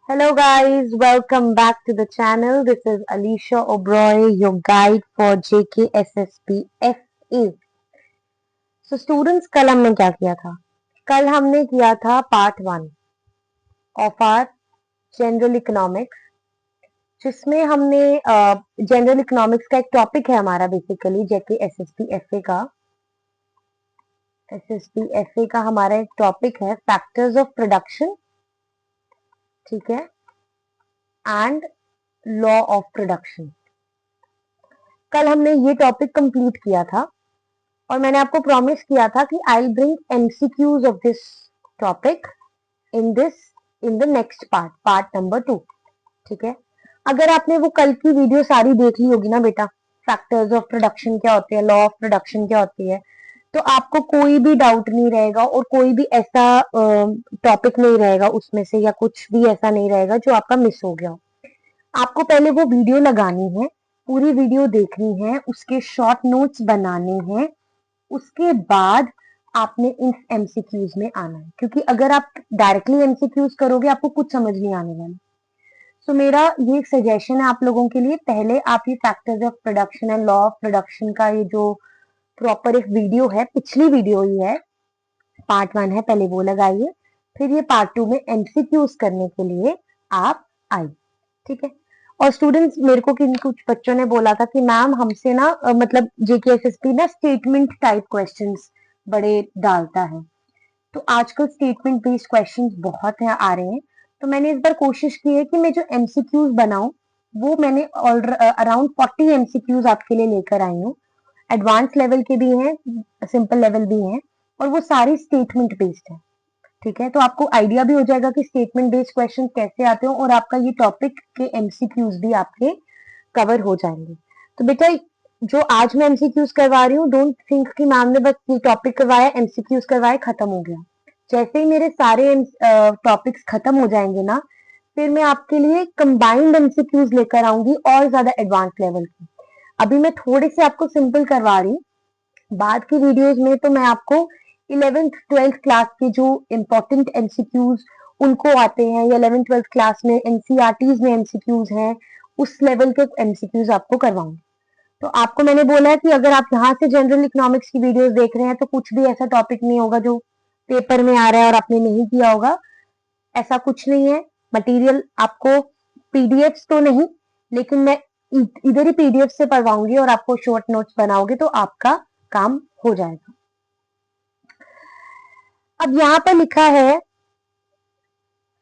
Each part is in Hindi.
Hello guys, welcome back to the channel. This is Alicia Oberoi, your guide for JKSSP FA. So students, कल हमने क्या किया था? कल हमने किया था part 1 of our general economics, जिसमें हमने जनरल इकोनॉमिक्स का एक टॉपिक है हमारा बेसिकली एसएसपी एफए का हमारा एक टॉपिक है फैक्टर्स ऑफ प्रोडक्शन, ठीक है, एंड लॉ ऑफ प्रोडक्शन। कल हमने ये टॉपिक कंप्लीट किया था और मैंने आपको प्रॉमिस किया था कि I will bring MCQs of this topic in the next part number 2, ठीक है। अगर आपने वो कल की वीडियो सारी देख ली होगी ना बेटा, फैक्टर्स ऑफ प्रोडक्शन क्या होते हैं, लॉ ऑफ प्रोडक्शन क्या होती है, तो आपको कोई भी डाउट नहीं रहेगा और कोई भी ऐसा टॉपिक नहीं रहेगा उसमें से, या कुछ भी ऐसा नहीं रहेगा जो आपका मिस हो गया हो। आपको पहले वो वीडियो लगानी है, पूरी वीडियो देखनी है, उसके शॉर्ट नोट्स बनाने हैं, उसके बाद आपने इन एमसीक्यूज में आना है, क्योंकि अगर आप डायरेक्टली एमसीक्यूज करोगे आपको कुछ समझ नहीं आने वाला। सो मेरा ये सजेशन है आप लोगों के लिए, पहले आप ये factors of production and law of production का ये जो प्रॉपर एक वीडियो है, पिछली वीडियो ही है, पार्ट 1 है, पहले वो लगाइए, फिर ये पार्ट 2 में एमसीक्यूज करने के लिए आप आइए, ठीक है। और स्टूडेंट्स, मेरे को कुछ बच्चों ने बोला था कि मैम हमसे ना मतलब जेकेएसएसपी ना स्टेटमेंट टाइप क्वेश्चंस बड़े डालता है, तो आजकल स्टेटमेंट बेस्ड क्वेश्चंस बहुत है आ रहे हैं, तो मैंने इस बार कोशिश की है कि मैं जो एमसीक्यूज बनाऊं वो मैंने अराउंड 40 एमसीक्यूज आपके लिए लेकर आई हूँ। एडवांस लेवल के भी हैं, सिंपल लेवल भी हैं, और वो सारी स्टेटमेंट बेस्ड है, ठीक है। तो आपको आइडिया भी हो जाएगा कि स्टेटमेंट बेस्ड क्वेश्चन कैसे आते हो, और आपका ये टॉपिक के एमसीक्यूज भी आपके कवर हो जाएंगे। तो बेटा, जो आज मैं एमसीक्यूज करवा रही हूँ, डोंट थिंक कि मैम ने बस ये टॉपिक करवाया, एमसीक्यूज करवाए, खत्म हो गया। जैसे ही मेरे सारे टॉपिक्स खत्म हो जाएंगे ना, फिर मैं आपके लिए कंबाइंड एमसीक्यूज लेकर आऊंगी और ज्यादा एडवांस लेवल की। अभी मैं थोड़े से आपको सिंपल करवा रही हूँ, बाद की वीडियोस में तो मैं आपको 11th-12th क्लास के जो इम्पोर्टेंट एमसीक्यूज उनको आते हैं, या 11th-12th क्लास में एनसीईआरटीज में एमसीक्यूज हैं, उस लेवल के एमसीक्यूज आपको करवाऊंगी। तो आपको मैंने बोला है कि अगर आप यहाँ से जनरल इकोनॉमिक्स की वीडियोस देख रहे हैं तो कुछ भी ऐसा टॉपिक नहीं होगा जो पेपर में आ रहा है और आपने नहीं किया होगा, ऐसा कुछ नहीं है। मटेरियल आपको पीडीएफ तो नहीं, लेकिन मैं इधर ही पीडीएफ से पढ़वाऊंगी और आपको शॉर्ट नोट्स बनाओगे तो आपका काम हो जाएगा। अब यहाँ पर लिखा है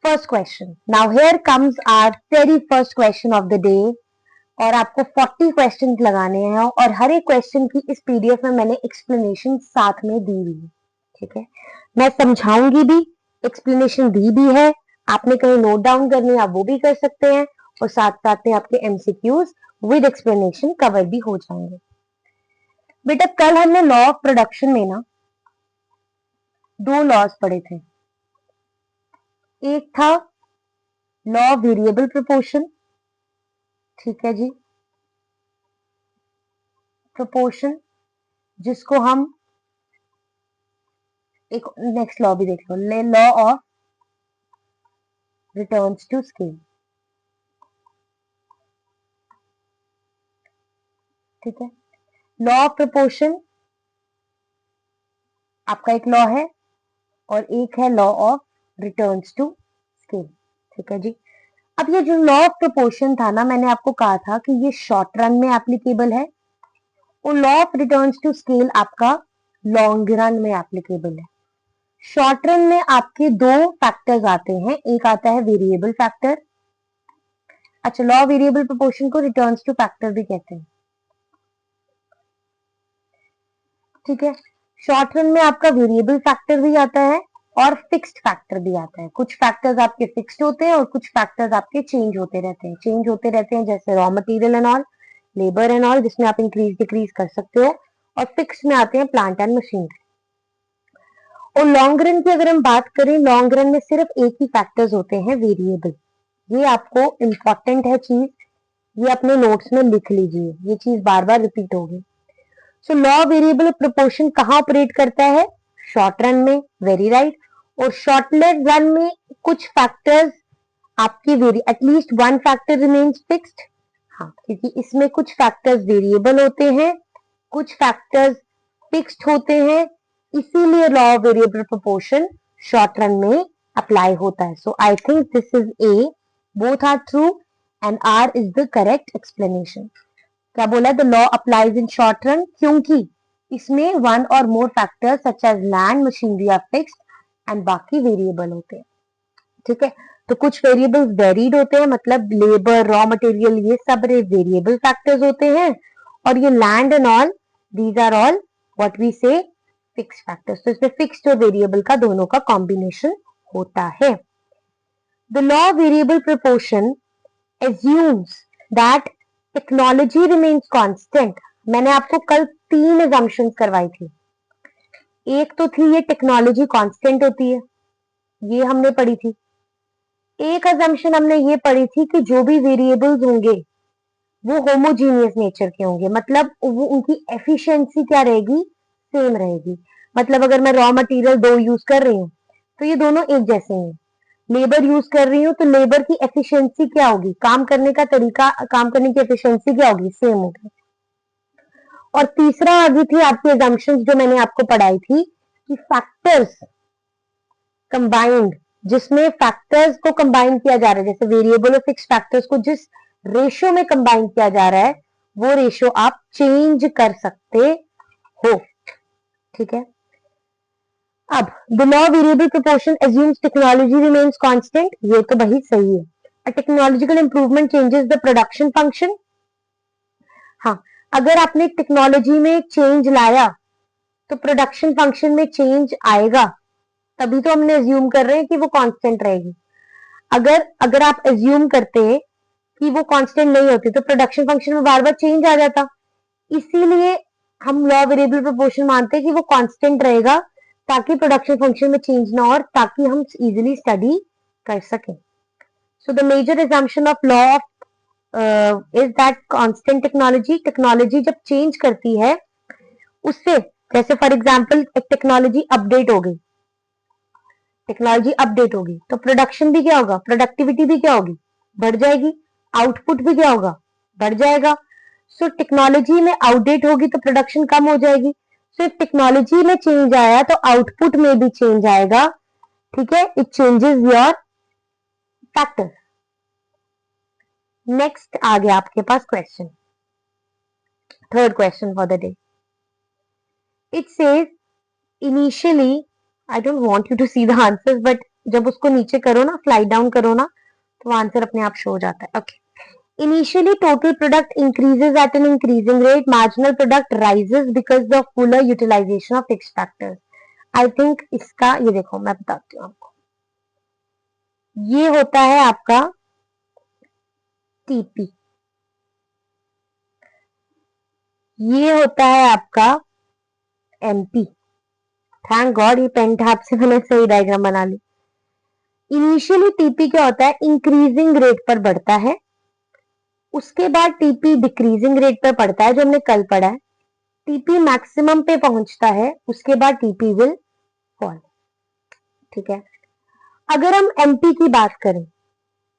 first question. Now here comes our very first question of the day, और आपको 40 क्वेश्चन लगाने हैं, और हर एक क्वेश्चन की इस पीडीएफ में मैंने एक्सप्लेनेशन साथ में दी हुई है, ठीक है। मैं समझाऊंगी भी, एक्सप्लेनेशन दी भी है, आपने कहीं नोट डाउन करनी है आप वो भी कर सकते हैं, और साथ साथ में आपके एमसीक्यूज विद एक्सप्लेनेशन कवर भी हो जाएंगे। बेटा, कल हमने लॉ ऑफ प्रोडक्शन में ना 2 लॉज पढ़े थे। एक था लॉ वेरिएबल प्रोपोर्शन, ठीक है जी, प्रोपोर्शन, जिसको हम एक नेक्स्ट लॉ भी देख लो, law of returns to scale, ठीक है। लॉ ऑफ प्रोपोर्शन आपका एक लॉ है, और एक है law of returns to scale, ठीक है जी। अब ये जो लॉ ऑफ प्रोपोर्शन था ना, मैंने आपको कहा था कि ये शॉर्ट रन में एप्लीकेबल है, और law of returns to scale आपका लॉन्ग रन में एप्लीकेबल है। शॉर्ट रन में आपके 2 फैक्टर्स आते हैं, एक आता है वेरिएबल फैक्टर। अच्छा, लॉ वेरिएबल प्रोपोर्शन को रिटर्न्स टू फैक्टर भी कहते हैं, ठीक है। शॉर्ट रन में आपका वेरिएबल फैक्टर भी आता है और फिक्स्ड फैक्टर भी आता है। कुछ फैक्टर्स आपके फिक्स्ड होते हैं और कुछ फैक्टर्स आपके चेंज होते रहते हैं, जैसे raw material and all, labour and all, जिसमें आप इंक्रीज डिक्रीज कर सकते हो, और फिक्स्ड में आते हैं प्लांट एंड मशीनरी। और लॉन्ग रन की अगर हम बात करें, लॉन्ग रन में सिर्फ एक ही फैक्टर्स होते हैं, वेरिएबल। ये आपको इंपॉर्टेंट है चीज, ये अपने नोट्स में लिख लीजिए, ये चीज बार बार रिपीट होगी। सो लॉ वेरिएबल प्रोपोर्शन कहाँ ऑपरेट करता है? शॉर्ट रन में, वेरी राइट। और शॉर्ट रन में कुछ फैक्टर्स आपकी at least one factor remains fixed. हाँ, क्योंकि इसमें कुछ फैक्टर्स वेरिएबल होते हैं, कुछ फैक्टर्स फिक्स्ड होते हैं, इसीलिए law of variable proportion short run में अप्लाई होता है। So I think this is a, both are true and R is the correct explanation. क्या बोला? The law applies in short run, क्योंकि इसमें वन और more factors such as land, machinery are fixed and बाकी वेरिएबल होते हैं। ठीक है, तो कुछ वेरिएबल्स वेरीड होते हैं, मतलब लेबर, रॉ मटेरियल, ये सब वेरिएबल फैक्टर्स होते हैं, और ये land and all, these are all what we say fix factors. तो इसमें फिक्स्ड और वेरिएबल का दोनों का कॉम्बिनेशन होता है। The law variable proportion assumes that technology remains constant। मैंने आपको कल 3 assumptions करवाई थी। एक तो थी ये टेक्नोलॉजी कांस्टेंट होती है, ये हमने पढ़ी थी। एक assumption हमने ये पढ़ी थी कि जो भी वेरिएबल्स होंगे वो होमोजीनियस नेचर के होंगे, मतलब वो उनकी एफिशिएंसी क्या रहेगी? सेम रहेगी। मतलब अगर मैं रॉ मटेरियल 2 यूज कर रही हूँ तो ये दोनों एक जैसे हैं। लेबर यूज कर रही हूँ तो लेबर की एफिशिएंसी क्या होगी? काम करने का तरीका, काम करने की एफिशिएंसी क्या होगी? सेम होगी। और तीसरा आगे थी आपकी assumptions जो मैंने आपको पढ़ाई थी कि फैक्टर्स कंबाइंड, जिसमें फैक्टर्स को कंबाइन किया जा रहा है, जैसे वेरिएबल और फिक्स फैक्टर्स को जिस रेशियो में कंबाइन किया जा रहा है वो रेशियो आप चेंज कर सकते हो। ठीक है, अब the law variable proportion assumes technology remains constant, ये तो वही सही है। A technological improvement changes the production function. हाँ, अगर आपने टेक्नोलॉजी में चेंज लाया तो प्रोडक्शन फंक्शन में चेंज आएगा, तभी तो हमने एज्यूम कर रहे हैं कि वो कांस्टेंट रहेगी। अगर अगर आप एज्यूम करते कि वो कांस्टेंट नहीं होती तो प्रोडक्शन फंक्शन में बार बार चेंज आ जाता। इसीलिए हम लॉ वेरिएबल प्रोपोर्शन मानते हैं कि वो कांस्टेंट रहेगा, ताकि प्रोडक्शन फंक्शन में चेंज ना हो और ताकि हम इजीली स्टडी कर सकें। So the major assumption of law of is that constant technology जब चेंज करती है उससे, जैसे फॉर एग्जांपल एक टेक्नोलॉजी अपडेट हो गई, तो प्रोडक्शन भी क्या होगा? प्रोडक्टिविटी भी क्या होगी? बढ़ जाएगी। आउटपुट भी क्या होगा? बढ़ जाएगा। सो टेक्नोलॉजी में आउटडेट होगी तो प्रोडक्शन कम हो जाएगी। सो टेक्नोलॉजी में चेंज आया तो आउटपुट में भी चेंज आएगा। ठीक है, it changes your factor. Next आ गया आपके पास question, third question for the day. It says initially, I don't want you to see the answers, but जब उसको नीचे करो ना, स्लाइड डाउन करो ना, तो आंसर अपने आप शो हो जाता है। Okay, initially total product increases at an increasing rate, marginal product rises because of fuller utilization of fixed factors। I think इसका ये देखो मैं बताती हूँ आपको, ये होता है आपका टीपी, ये होता है आपका एमपी। थैंक गॉड ये पेन टैब से मैंने सही डायग्राम बना ली। इनिशियली टीपी क्या होता है? इंक्रीजिंग रेट पर बढ़ता है, उसके बाद टीपी डिक्रीजिंग रेट पर पड़ता है, जो हमने कल पढ़ा है। टीपी मैक्सिमम पे पहुंचता है, उसके बाद टीपी विल फॉल। ठीक है, अगर हम एमपी की बात करें,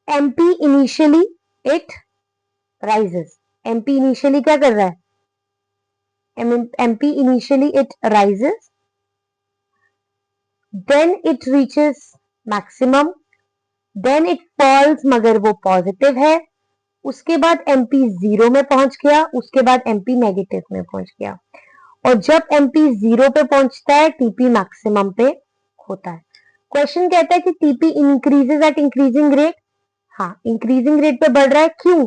MP initially it rises. MP initially क्या कर रहा है? MP initially it rises, then it reaches maximum, then it falls, मगर वो पॉजिटिव है। उसके बाद एमपी 0 में पहुंच गया, उसके बाद एमपी नेगेटिव में पहुंच गया। और जब एमपी 0 पे पहुंचता है टीपी मैक्सिमम पे होता है। क्वेश्चन कहता है कि TP increases eight increasing rate. हाँ, इंक्रीजिंग रेट पे बढ़ रहा है, क्यों?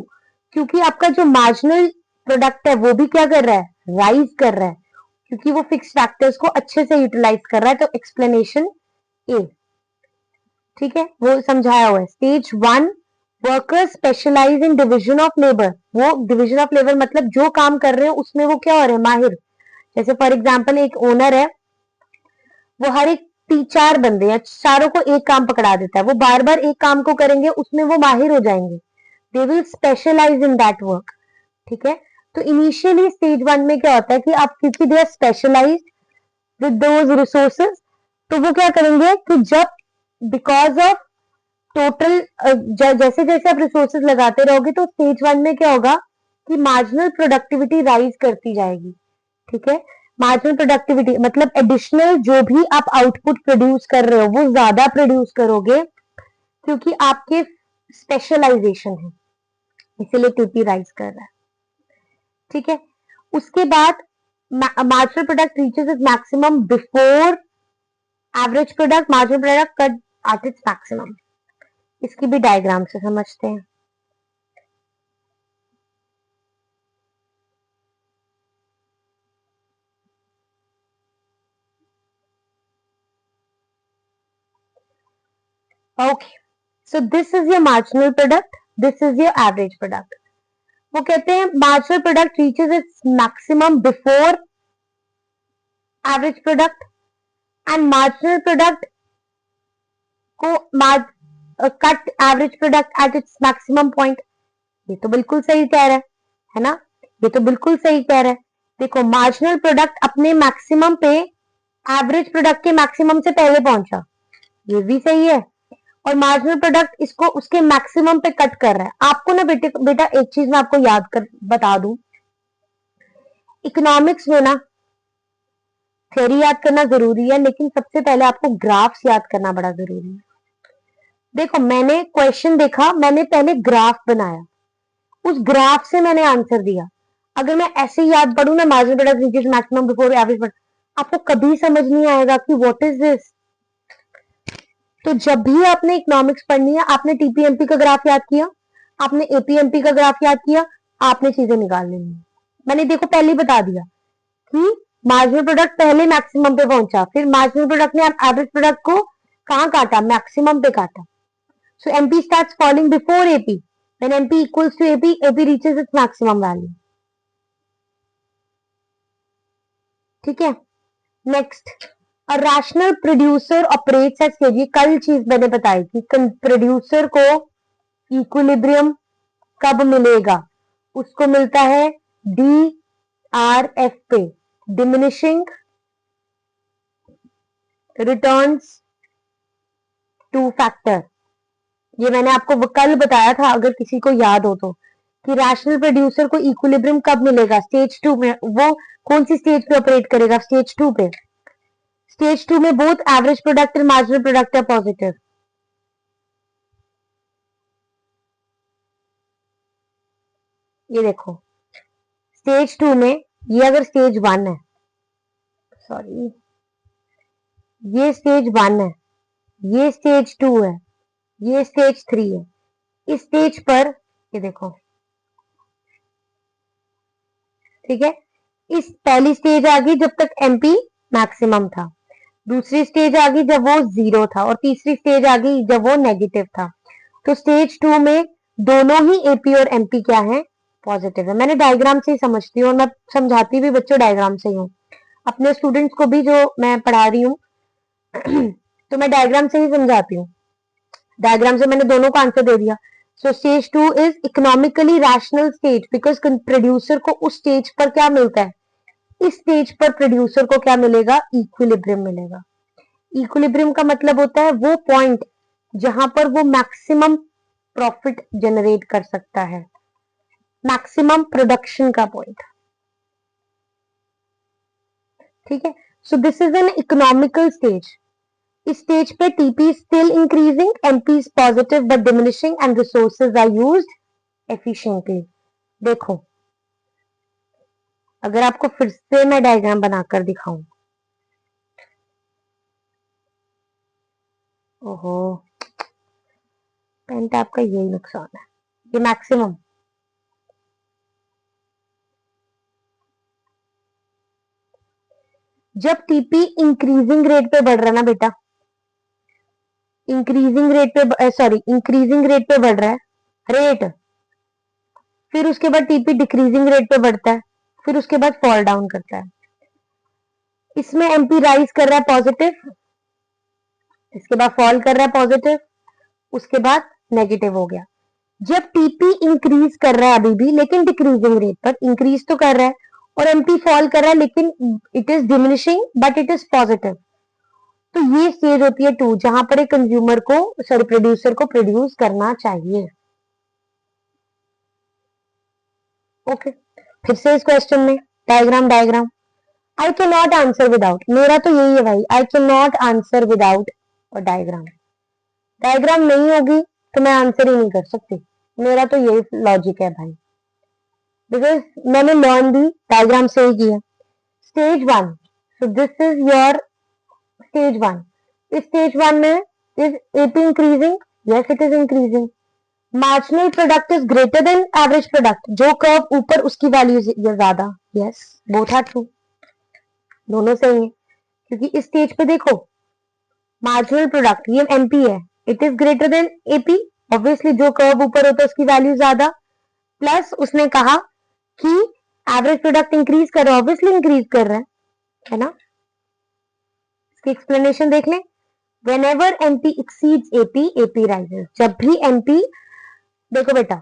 क्योंकि आपका जो मार्जिनल प्रोडक्ट है वो भी क्या कर रहा है? राइज कर रहा है, क्योंकि वो फिक्स फैक्टर्स को अच्छे से यूटिलाइज कर रहा है। तो एक्सप्लेनेशन ए। ठीक है, वो समझाया हुआ है। Stage 1 workers specialise in division of labour. वो डिविजन ऑफ लेबर मतलब जो काम कर रहे हैं उसमें वो क्या हो रहे हैं? माहिर। जैसे फॉर एग्जाम्पल एक ओनर है, वो हर एक 4 बंदे हैं, चारों को एक काम पकड़ा देता है, वो बार बार एक काम को करेंगे, उसमें वो माहिर हो जाएंगे। They will specialise in that work. ठीक है, तो इनिशियली स्टेज 1 में क्या होता है कि आप, क्योंकि they are specialized with those resources, तो वो क्या करेंगे कि जब बिकॉज ऑफ टोटल जैसे जैसे आप रिसोर्सेज लगाते रहोगे तो स्टेज 1 में क्या होगा कि मार्जिनल प्रोडक्टिविटी राइज करती जाएगी। ठीक है, मार्जिनल प्रोडक्टिविटी मतलब एडिशनल जो भी आप आउटपुट प्रोड्यूस कर रहे हो वो ज्यादा प्रोड्यूस करोगे क्योंकि आपके स्पेशलाइजेशन है, इसीलिए टीपी राइज कर रहा है। ठीक है, उसके बाद marginal product reaches its maximum before average product, marginal product cut at its maximum. इसकी भी डायग्राम से समझते हैं। Okay, so this is your marginal product, this is your average product. वो कहते हैं marginal product reaches its maximum before average product and marginal product को cut average product at its maximum point. ये तो बिल्कुल सही कह रहा है ना, ये तो बिल्कुल सही कह रहा है। देखो मार्जिनल प्रोडक्ट अपने मैक्सिमम पे एवरेज प्रोडक्ट के मैक्सिमम से पहले पहुंचा, ये भी सही है। और मार्जिनल प्रोडक्ट इसको उसके मैक्सिमम पे कट कर रहा है। आपको ना बेटा एक चीज मैं आपको याद कर बता दूं, इकोनॉमिक्स में ना थ्योरी याद करना जरूरी है लेकिन सबसे पहले आपको ग्राफ्स याद करना बड़ा जरूरी है। देखो मैंने क्वेश्चन देखा, मैंने पहले ग्राफ बनाया, उस ग्राफ से मैंने आंसर दिया। अगर मैं ऐसे ही याद पढ़ू ना marginal product reaches maximum before average, आपको कभी समझ नहीं आएगा कि व्हाट इज दिस। तो जब भी आपने इकोनॉमिक्स पढ़नी है, आपने टीपीएमपी का ग्राफ याद किया, आपने एपीएमपी का ग्राफ याद किया, आपने चीजें निकाल लेनी। मैंने देखो पहले ही बता दिया कि मार्जिनल प्रोडक्ट पहले मैक्सिमम पे पहुंचा, फिर मार्जिनल प्रोडक्ट ने एवरेज प्रोडक्ट को कहां काटा, मैक्सिमम पे काटा। So MP starts falling before AP, when MP equals to AP, AP reaches its maximum value. ठीक है, next, a rational producer operates at stage. ये कल चीज मैंने बताई कि प्रोड्यूसर को इक्विलिब्रियम कब मिलेगा, उसको मिलता है डी आर एफ पे, डिमिनिशिंग रिटर्न्स टू फैक्टर। ये मैंने आपको कल बताया था अगर किसी को याद हो तो, कि रैशनल प्रोड्यूसर को इक्विलिब्रियम कब मिलेगा, स्टेज 2 में। वो कौन सी स्टेज पे ऑपरेट करेगा, स्टेज 2 पे। स्टेज 2 में बोथ एवरेज प्रोडक्ट और मार्जिनल प्रोडक्ट है पॉजिटिव। ये देखो स्टेज 2 में, ये अगर स्टेज 1 है, सॉरी ये स्टेज 1 है, ये स्टेज 2 है, ये स्टेज 3 है। इस स्टेज पर ये देखो, ठीक है, इस पहली स्टेज आ गई जब तक एमपी मैक्सिमम था, दूसरी स्टेज आ गई जब वो 0 था, और तीसरी स्टेज आ गई जब वो नेगेटिव था। तो स्टेज 2 में दोनों ही एपी और एमपी क्या है, पॉजिटिव है। मैंने डायग्राम से ही समझती हूँ और मैं समझाती भी बच्चों डायग्राम से ही हूँ, अपने स्टूडेंट्स को भी जो मैं पढ़ा रही हूँ तो मैं डायग्राम से ही समझाती हूँ। डायग्राम से मैंने दोनों का आंसर दे दिया। So stage 2 is economically rational stage because producer को उस स्टेज पर क्या मिलता है, इस स्टेज पर प्रोड्यूसर को क्या मिलेगा, इक्विलिब्रियम मिलेगा। इक्विलिब्रियम का मतलब होता है वो पॉइंट जहां पर वो मैक्सिमम प्रॉफिट जनरेट कर सकता है, मैक्सिमम प्रोडक्शन का पॉइंट। ठीक है, so this is an economical stage. इस स्टेज पे TP still increasing, MP is positive but diminishing and resources are used efficiently. देखो अगर आपको फिर से मैं डायग्राम बनाकर दिखाऊं, ओहो पेन टैप का यही नुकसान है, ये मैक्सिमम, जब टीपी इंक्रीजिंग रेट पे बढ़ रहा है ना बेटा, इंक्रीजिंग रेट पे, सॉरी इंक्रीजिंग रेट पे बढ़ रहा है रेट, फिर उसके बाद टीपी डिक्रीजिंग रेट पे बढ़ता है, फिर उसके बाद फॉल डाउन करता है। इसमें एमपी राइज कर रहा है पॉजिटिव, इसके बाद फॉल कर रहा है पॉजिटिव, उसके बाद नेगेटिव हो गया। जब टीपी इंक्रीज कर रहा है अभी भी लेकिन डिक्रीजिंग रेट पर, इंक्रीज तो कर रहा है, और एमपी फॉल कर रहा है लेकिन it is diminishing but it is positive. तो ये स्टेज होती है 2, जहां पर एक कंज्यूमर को सॉरी प्रोड्यूसर को प्रोड्यूस करना चाहिए। ओके, फिर से इस क्वेश्चन में diagram I can not answer without, मेरा तो यही है भाई, I can not answer without और डायग्राम नहीं होगी तो मैं आंसर ही नहीं कर सकती। मेरा तो यही लॉजिक है भाई, बिकॉज मैंने लर्न भी डायग्राम से ही किया। Stage 1, so this is your stage 1। इस स्टेज 1 में is AP increasing? Yes it is increasing. Marginal product is greater than average product, जो कर्व ऊपर उसकी वैल्यू ज्यादा। यस, बोथ आर ट्रू, दोनों सही है। क्योंकि इस स्टेज पे देखो मार्जिनल प्रोडक्ट ये एमपी है, it is greater than AP, obviously जो कर्व ऊपर होता है उसकी वैल्यू ज्यादा। प्लस उसने कहा कि एवरेज प्रोडक्ट इंक्रीज कर रहा है, ऑब्वियसली इंक्रीज कर रहा है ना। इसकी एक्सप्लेनेशन देख लें। Whenever MP exceeds AP, AP rises। जब भी MP, देखो बेटा,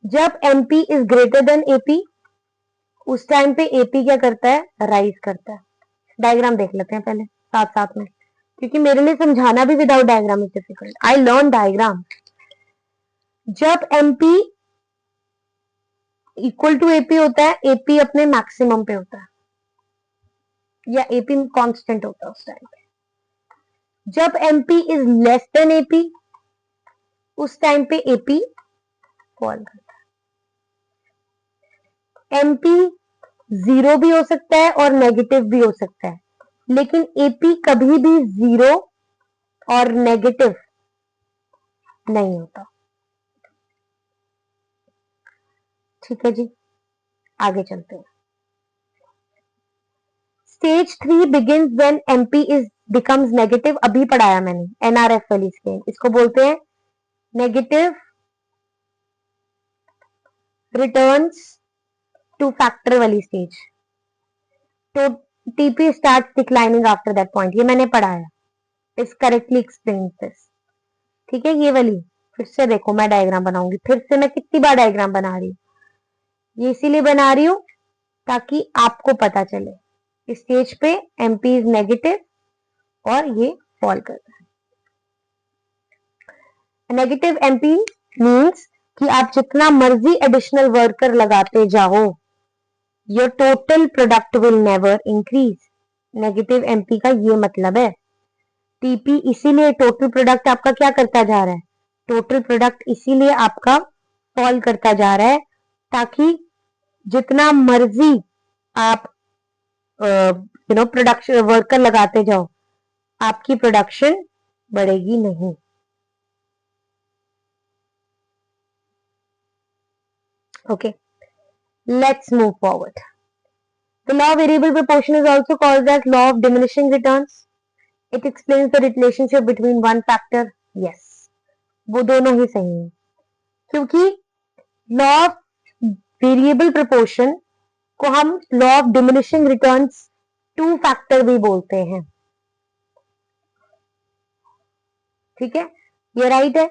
जब MP is greater than AP, उस टाइम पे AP क्या करता है? राइज करता है। डायग्राम देख लेते हैं पहले साथ साथ में, क्योंकि मेरे लिए समझाना भी without diagram is difficult. I learn diagram. जब MP इक्वल टू AP होता है, AP अपने मैक्सिमम पे होता है, या AP कांस्टेंट होता है उस टाइम पे। जब MP is less than AP, उस टाइम पे AP फॉल करता है। MP 0 भी हो सकता है और नेगेटिव भी हो सकता है, लेकिन AP कभी भी 0 और नेगेटिव नहीं होता। ठीक है जी, आगे चलते हैं। Stage 3 begins when MP is becomes negative, अभी पढ़ाया मैंने, NRF वाली स्केल, इसको बोलते हैं नेगेटिव रिटर्न्स टू फैक्टर वाली स्टेज। तो TP start declining after that point, ये मैंने पढ़ाया, इस करेक्टली एक्सप्लेन दिस। ठीक है, ये वाली फिर से देखो, मैं डायग्राम बनाऊंगी फिर से। मैं कितनी बार डायग्राम बना रही हूँ, ये इसीलिए बना रही हूं ताकि आपको पता चले। इस स्टेज पे MP इज नेगेटिव और ये फॉल करता है। नेगेटिव MP मीन्स कि आप जितना मर्जी एडिशनल वर्कर लगाते जाओ, your total product will never increase. Negative MP का ये मतलब है। TP इसीलिए टोटल प्रोडक्ट आपका क्या करता जा रहा है, टोटल प्रोडक्ट इसीलिए आपका फॉल करता जा रहा है, ताकि जितना मर्जी आप प्रोडक्शन वर्कर लगाते जाओ, आपकी प्रोडक्शन बढ़ेगी नहीं। Okay, let's move forward. The law of variable proportion is also called as law of diminishing returns. It explains the relationship between one factor. Yes, वो दोनों ही सही है, क्योंकि लॉ ऑफ वेरिएबल प्रोपोर्शन को हम law of diminishing returns to factor भी बोलते हैं। ठीक है, ये राइट है।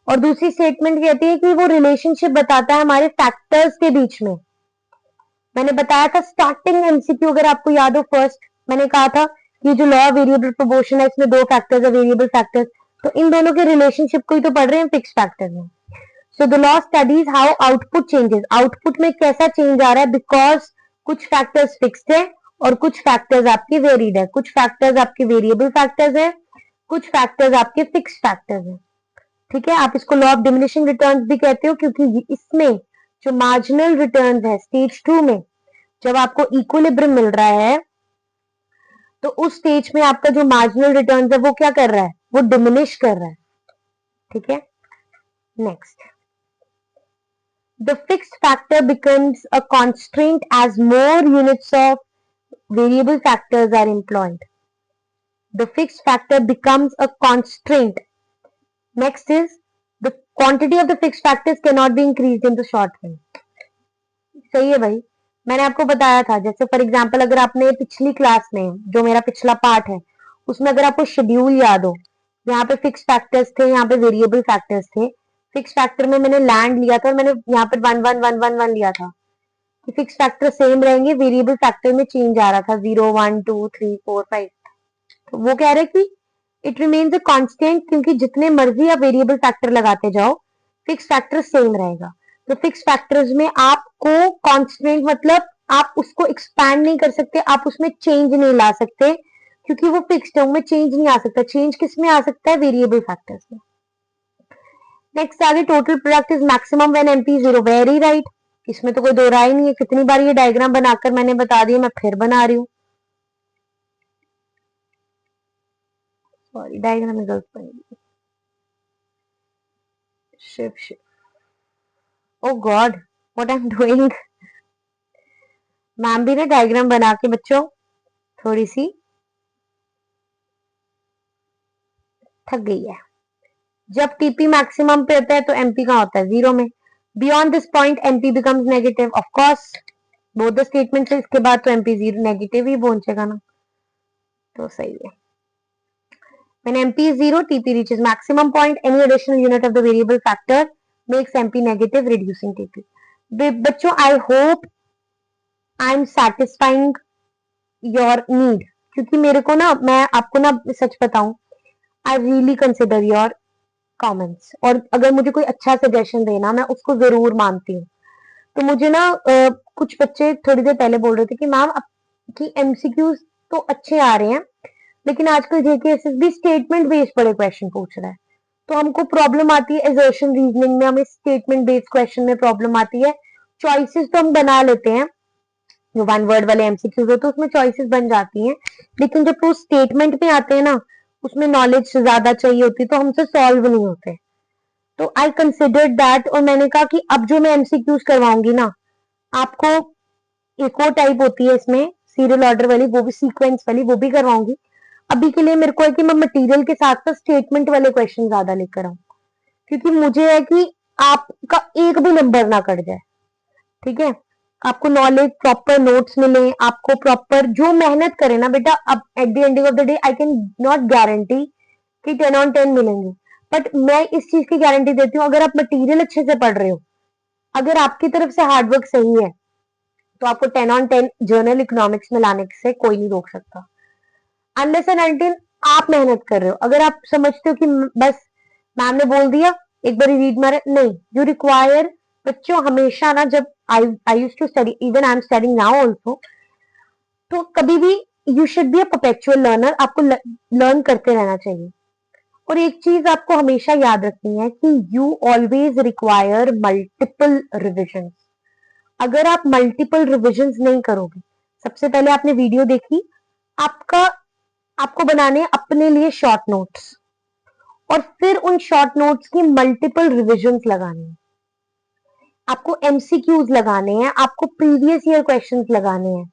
और दूसरी स्टेटमेंट कहती है कि वो रिलेशनशिप बताता है हमारे फैक्टर्स के बीच में। मैंने बताया था स्टार्टिंग MCQ, अगर आपको याद हो, फर्स्ट मैंने कहा था कि जो लॉ ऑफ वेरिएबल प्रोपोर्शन है, इसमें दो फैक्टर्स है, वेरिएबल फैक्टर्स, तो इन दोनों के रिलेशनशिप को ही तो पढ़ रहे हैं फिक्स फैक्टर में। So the law studies how output changes, output में कैसा चेंज आ रहा है, बिकॉज कुछ फैक्टर्स फिक्स्ड है और कुछ फैक्टर्स आपके वेरिड है, कुछ फैक्टर्स आपके वेरिएबल फैक्टर्स है, कुछ फैक्टर्स आपके फिक्स फैक्टर्स है। ठीक है, आप इसको लॉ ऑफ डिमिनिशिंग रिटर्न्स भी कहते हो, क्योंकि इसमें जो मार्जिनल रिटर्न्स है स्टेज 2 में, जब आपको इक्विलिब्रियम मिल रहा है, तो उस स्टेज में आपका जो मार्जिनल रिटर्न्स है वो क्या कर रहा है, वो डिमिनिश कर रहा है। ठीक है, next, the fixed factor becomes a constraint as more units of variable factors are employed. The fixed factor becomes a constraint. Next is the quantity of the fixed factors can not be increased in the short term. सही है भाई, मैंने आपको बताया था, जैसे फॉर एग्जांपल अगर आपने पिछली क्लास में जो मेरा पिछला पार्ट है उसमें अगर आपको शेड्यूल याद हो, यहाँ पे फिक्स फैक्टर्स थे, यहाँ पे वेरिएबल फैक्टर्स थे। फिक्स फैक्टर में मैंने लैंड लिया था और मैंने यहाँ पर 1 1 1 1 1 लिया था कि फिक्स फैक्टर सेम रहेंगे, वेरिएबल फैक्टर में चेंज आ रहा था 0 1 2 3 4 5। तो वो कह रहे कि इट रिमेन्स अ कांस्टेंट, क्योंकि जितने मर्जी आप वेरिएबल फैक्टर लगाते जाओ फिक्स फैक्टर सेम रहेगा। तो फिक्स फैक्टर्स में आपको कांस्टेंट मतलब आप उसको एक्सपैंड नहीं कर सकते, आप उसमें चेंज नहीं ला सकते, क्योंकि वो फिक्स्ड है, में चेंज नहीं आ सकता। चेंज किस में आ सकता है? वेरिएबल फैक्टर्स में। नेक्स्ट आगे, total product is maximum when MP zero. Very right, इसमें तो कोई दो राय नहीं है। कितनी बार ये डायग्राम बनाकर मैंने बता दिया, मैं फिर बना रही हूँ। सॉरी, डायग्राम में गलत बनी। Shiv oh God, what I am doing. Ma'am भी ना डायग्राम बना के बच्चों थोड़ी सी थक गई है। जब टीपी मैक्सिमम पे होता है तो एमपी कहाँ होता है? जीरो में। Beyond this point MP becomes negative. Of course both the statement से इसके बाद तो एमपी जीरो नेगेटिव ही पहुंचेगा ना, तो सही है। When MP is zero, TP reaches maximum point. Any additional unit of the variable factor makes MP negative, reducing TP. बच्चों, I hope I am satisfying your need, क्योंकि मेरे को ना, मैं आपको ना सच बताऊं, I really consider your comments, और अगर मुझे कोई अच्छा सजेशन देना मैं उसको जरूर मानती हूँ। तो मुझे ना कुछ बच्चे थोड़ी देर पहले बोल रहे थे कि मैम आपकी एमसीक्यूज तो अच्छे आ रहे हैं, लेकिन आजकल जेकेएसएस भी स्टेटमेंट बेस्ड बड़े क्वेश्चन पूछ रहा है, तो हमको प्रॉब्लम आती है एजर्शन रीजनिंग में, हमें स्टेटमेंट बेस्ड क्वेश्चन में प्रॉब्लम आती है। चॉइसेस तो हम बना लेते हैं, जो वन वर्ड वाले एमसीक्यूज होते हैं उसमें चॉइसेस बन जाती हैं, लेकिन जब वो स्टेटमेंट में आते हैं ना, उसमें नॉलेज ज्यादा चाहिए होती है, तो हमसे सॉल्व नहीं होते। तो आई कंसिडर्ड दैट, और मैंने कहा कि अब जो मैं एमसीक्यूज करवाऊंगी ना आपको, एक और टाइप होती है इसमें सीरियल ऑर्डर वाली, वो भी सीक्वेंस वाली, वो भी करवाऊंगी। अभी के लिए मेरे को है कि मैं मटेरियल के साथ साथ स्टेटमेंट वाले क्वेश्चन ज्यादा लेकर आऊं, क्योंकि मुझे है कि आपका एक भी नंबर ना कट जाए। ठीक है, आपको नॉलेज, प्रॉपर नोट्स मिले, आपको प्रॉपर जो मेहनत करे ना बेटा, अब at the ending of the day I can not guarantee कि 10 on 10 मिलेंगे, बट मैं इस चीज की गारंटी देती हूँ, अगर आप मटेरियल अच्छे से पढ़ रहे हो, अगर आपकी तरफ से हार्डवर्क सही है, तो आपको 10 on 10 जर्नल इकोनॉमिक्स में लाने से कोई नहीं रोक सकता, अनलेस एंड अनटिल आप मेहनत कर रहे हो। अगर आप समझते हो कि बस मैम ने बोल दिया एक बार रीड मारे, नहीं, यू रिक्वायर बच्चों हमेशा ना, जब I used to study, even I am studying now also, तो कभी भी you should be a perpetual learner, आपको लर्न करते रहना चाहिए। और एक चीज आपको हमेशा याद रखनी है कि you always require multiple revision. अगर आप मल्टीपल रिविजन नहीं करोगे, सबसे पहले आपने वीडियो देखी, आपका आपको बनाने अपने लिए शॉर्ट नोट्स, और फिर उन शॉर्ट नोट्स की मल्टीपल रिविजन लगानी है, आपको एमसीक्यूज लगाने हैं, आपको प्रीवियस ईयर क्वेश्चंस लगाने हैं।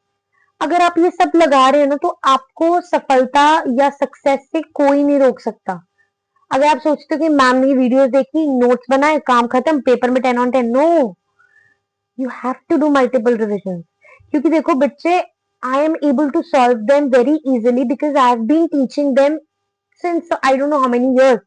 अगर आप ये सब लगा रहे हैं ना, तो आपको सफलता या सक्सेस से कोई नहीं रोक सकता। अगर आप सोचते हो कि मैम ने वीडियोस देखी, नोट्स बनाए, काम खत्म, पेपर में 10 on 10, no, you have to do multiple revision. क्योंकि देखो बच्चे, I am able to solve them very easily because I have been teaching them since I don't know how many years.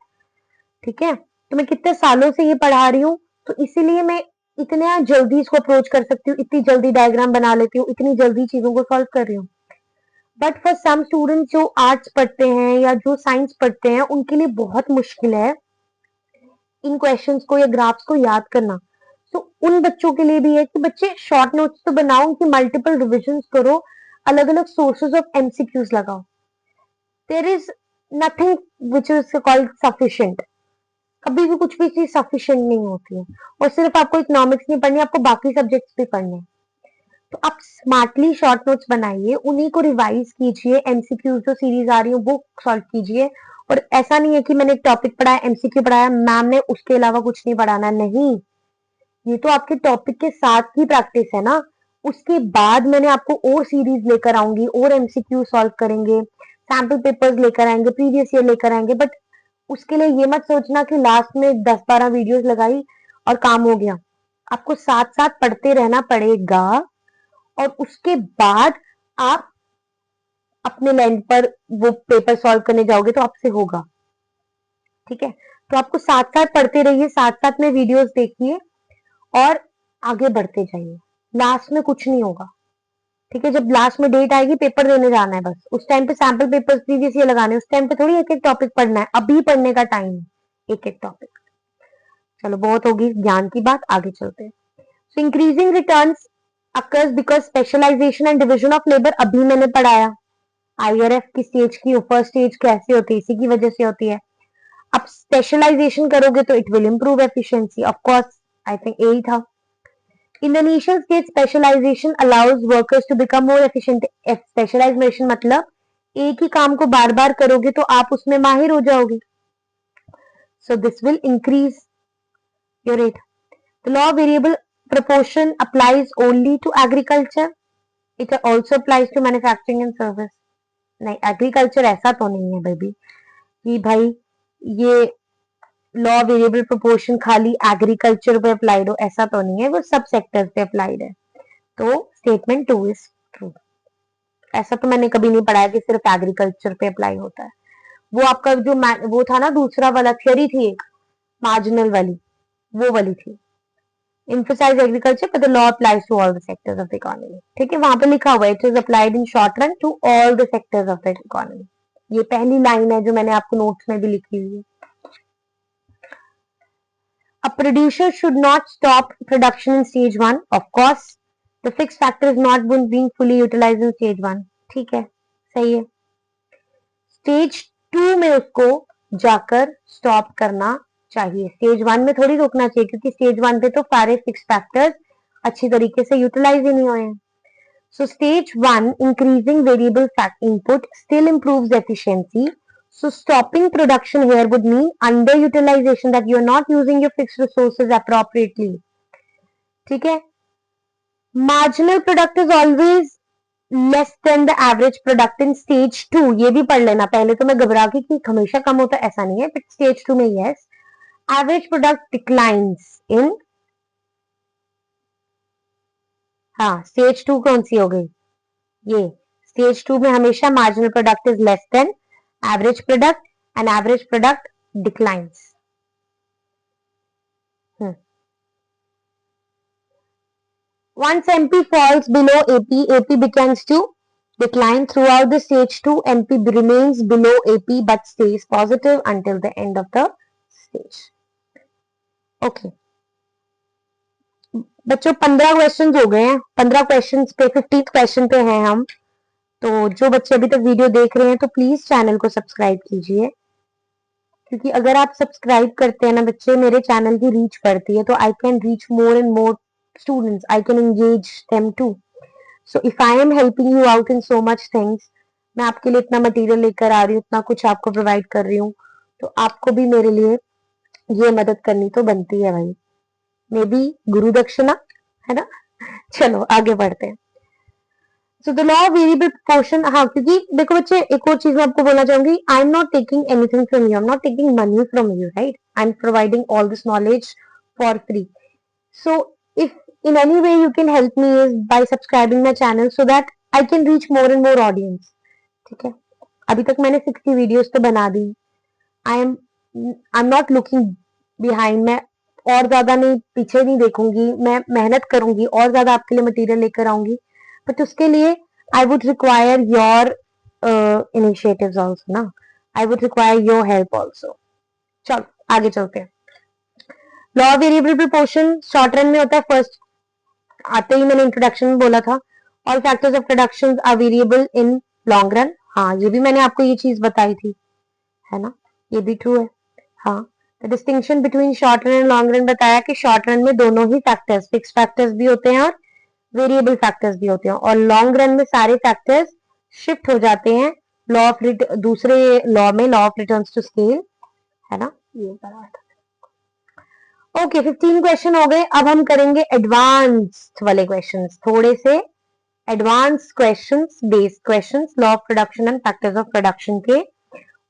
ठीक है, तो मैं कितने सालों से ये पढ़ा रही हूँ, तो इसीलिए मैं इतना जल्दी इसको अप्रोच कर सकती हूँ, इतनी जल्दी डायग्राम बना लेती हूँ, इतनी जल्दी चीजों को सॉल्व कर रही हूँ। बट फॉर सम स्टूडेंट्स जो आर्ट्स पढ़ते हैं या जो साइंस पढ़ते हैं, उनके लिए बहुत मुश्किल है इन क्वेश्चंस को या ग्राफ्स को याद करना। तो उन बच्चों के लिए भी है कि बच्चे शॉर्ट नोट्स तो बनाओ, उनकी मल्टीपल रिविजन करो, अलग अलग सोर्सेज ऑफ एमसीक्यूज लगाओ। There is nothing which is called sufficient. कभी भी कुछ भी चीज सफिशिएंट नहीं होती है, और सिर्फ आपको इकोनॉमिक्स नहीं पढ़नी, आपको बाकी सब्जेक्ट्स भी पढ़ने। तो आप स्मार्टली शॉर्ट नोट्स बनाइए, उन्हीं को रिवाइज कीजिए, एमसीक्यूज जो सीरीज आ रही है वो सॉल्व कीजिए। और ऐसा नहीं है कि मैंने एक टॉपिक पढ़ाया, एमसीक्यू पढ़ाया, मैम ने उसके अलावा कुछ नहीं पढ़ाना, नहीं, ये तो आपके टॉपिक के साथ की प्रैक्टिस है ना। उसके बाद मैंने आपको और सीरीज लेकर आऊंगी, और एमसीक्यू सॉल्व करेंगे, सैम्पल पेपर्स लेकर आएंगे, प्रीवियस ईयर लेकर आएंगे। बट उसके लिए ये मत सोचना कि लास्ट में 10-12 वीडियोस लगाई और काम हो गया। आपको साथ साथ पढ़ते रहना पड़ेगा, और उसके बाद आप अपने लैंड पर वो पेपर सॉल्व करने जाओगे तो आपसे होगा। ठीक है, तो आपको साथ साथ पढ़ते रहिए, साथ साथ में वीडियोस देखिए और आगे बढ़ते जाइए, लास्ट में कुछ नहीं होगा। ठीक है, जब लास्ट में डेट आएगी पेपर देने जाना है बस, उस टाइम पे सैंपल पेपर्स प्रीवियस ईयर लगाने, उस टाइम पे थोड़ी एक एक टॉपिक पढ़ना है, अभी पढ़ने का टाइम है एक एक टॉपिक। चलो बहुत होगी ज्ञान की बात, आगे चलते हैं। So increasing returns occurs because specialisation and division of labour, अभी मैंने पढ़ाया आईआरएफ की स्टेज की फर्स्ट स्टेज कैसे होती है, इसी की वजह से होती है। अब स्पेशलाइजेशन करोगे तो it will improve efficiency, of course I think यही था। In the initial stage, specialization allows workers to become more efficient. Specialization मतलब एक ही काम को बार बार करोगे तो आप उसमें माहिर हो जाओगे. So this will increase your rate. The law of variable proportion applies only to agriculture. It also applies to manufacturing and service. नहीं, एग्रीकल्चर ऐसा तो नहीं है बेबी कि भाई ये लॉ वेरिएबल प्रोपोर्शन खाली एग्रीकल्चर पे अप्लाइड हो, ऐसा तो नहीं है, वो सब सेक्टर्स पे अप्लाइड है. तो स्टेटमेंट 2 इज ट्रू. ऐसा तो मैंने कभी नहीं पढ़ा कि सिर्फ एग्रीकल्चर पे अप्लाई होता है. वो आपका जो वो था ना दूसरा वाला थियरी थी एक मार्जिनल वाली, वो वाली थी. emphasize agriculture but the law applies to all the sectors of the economy. ठीक है, वहां पे लिखा हुआ है it is applied in short run to all the sectors of the economy. ये पहली लाइन है जो मैंने आपको नोट्स में भी लिखी हुई है. A producer should not stop production in stage 1. Of course, the fixed factor is not being fully utilized in stage 1. ठीक है, सही है. स्टेज 2 में उसको जाकर स्टॉप करना चाहिए. स्टेज 1 में थोड़ी रोकना चाहिए क्योंकि स्टेज 1 पे तो सारे फिक्स फैक्टर्स अच्छी तरीके से यूटिलाइज ही नहीं हुए हैं. So stage 1 increasing variable input still improves efficiency. So stopping production here would mean underutilization, that you are not using your fixed resources appropriately. ठीक है. Marginal product is always less than the average product in stage 2. ये भी पढ़ लेना. पहले तो मैं घबरा गई कि हमेशा कम होता है, ऐसा नहीं है, but stage 2 में yes. Average product declines in, हाँ stage 2 कौन सी हो गई, ये stage 2 में हमेशा marginal product is less than average product and average product declines. Once MP falls below AP, AP begins to decline. Throughout the stage 2, MP remains below AP but stays positive until the end of the stage. Okay. बच्चों 15 क्वेश्चंस हो गए हैं. 15 क्वेश्चंस पे 15th क्वेश्चन पे हैं हम. तो जो बच्चे अभी तक वीडियो देख रहे हैं तो प्लीज चैनल को सब्सक्राइब कीजिए, क्योंकि अगर आप सब्सक्राइब करते हैं ना बच्चे, मेरे चैनल की रीच बढ़ती है, तो I can reach more and more students, I can engage them too. So if I am helping you out in so much things, मैं आपके लिए इतना मटेरियल लेकर आ रही हूँ, इतना कुछ आपको प्रोवाइड कर रही हूँ, तो आपको भी मेरे लिए ये मदद करनी तो बनती है भाई. मे बी गुरु दक्षिणा है ना. चलो आगे बढ़ते हैं. So the law of variable proportion. हाँ, क्योंकि देखो बच्चे एक और चीज मैं आपको बोलना चाहूंगी. I am not taking anything from you, I am not taking money from you, right. I am providing all this knowledge for free. So if in any way you can help me is by subscribing my channel so that I can reach more and more audience. ठीक है, अभी तक मैंने 60 वीडियोस तो बना दी. I'm not looking behind. मैं और ज्यादा नहीं, पीछे नहीं देखूंगी, मैं मेहनत करूंगी और ज्यादा आपके लिए मटेरियल लेकर आऊंगी, बट उसके लिए I would require your initiatives also ना. I would require your help also. चलो आगे चलते हैं. Law of variable proportion short run में होता है. फर्स्ट आते ही मैंने इंट्रोडक्शन में बोला था, all factors of production are variable in long run. हाँ, ये भी मैंने आपको ये चीज बताई थी, है ना, ये भी ट्रू है. हाँ, the distinction between short run and long run बताया कि शॉर्ट रन में दोनों ही फैक्टर्स, फिक्स फैक्टर्स भी होते हैं और वेरिएबल फैक्टर्स भी होते हैं, और लॉन्ग रन में सारे फैक्टर्स शिफ्ट हो जाते हैं लॉ ऑफ दूसरे लॉ में, law of returns to scale, है ना. ये पढ़ा था. ओके, 15 क्वेश्चन हो गए. अब हम करेंगे एडवांस्ड वाले क्वेश्चंस, थोड़े से advance questions, based questions law of production and factors of production के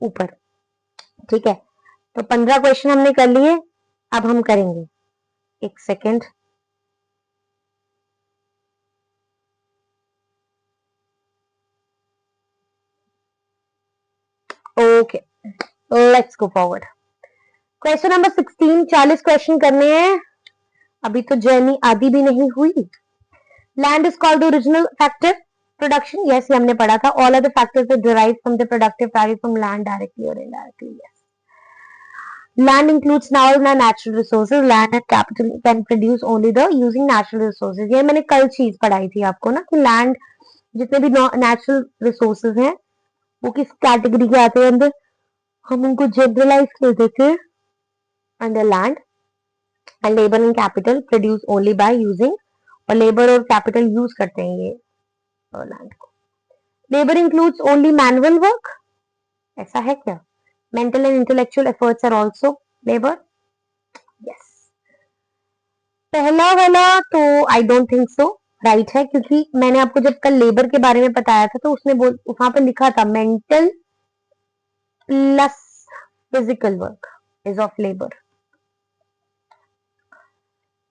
ऊपर. ठीक है, तो 15 क्वेश्चन हमने कर लिए. अब हम करेंगे, एक second. Okay, let's go forward. Question number 16. 40 question करने हैं. अभी तो जर्नी आधी भी नहीं हुई. Land is called original factor. Production, yes, ये हमने पढ़ा था. All other factors are derived from the productive value from land directly और indirectly. Yes. Land includes now natural resources. Land and capital can produce only the using natural resources. ये मैंने कल चीज पढ़ाई थी आपको ना कि लैंड जितने भी नेचुरल रिसोर्सेज हैं वो किस कैटेगरी के आते हैं अंदर, हम उनको जनरलाइज कर देते हैं under land. And labour and capital produce only by using, और लेबर और कैपिटल यूज करते हैं ये लैंड को. Labour includes only manual work, ऐसा है क्या? Mental and intellectual efforts are also labour. Yes. पहला वाला तो I don't think so right है, क्योंकि मैंने आपको जब कल लेबर के बारे में बताया था तो उसने वहां पर लिखा था mental plus physical work is of labour.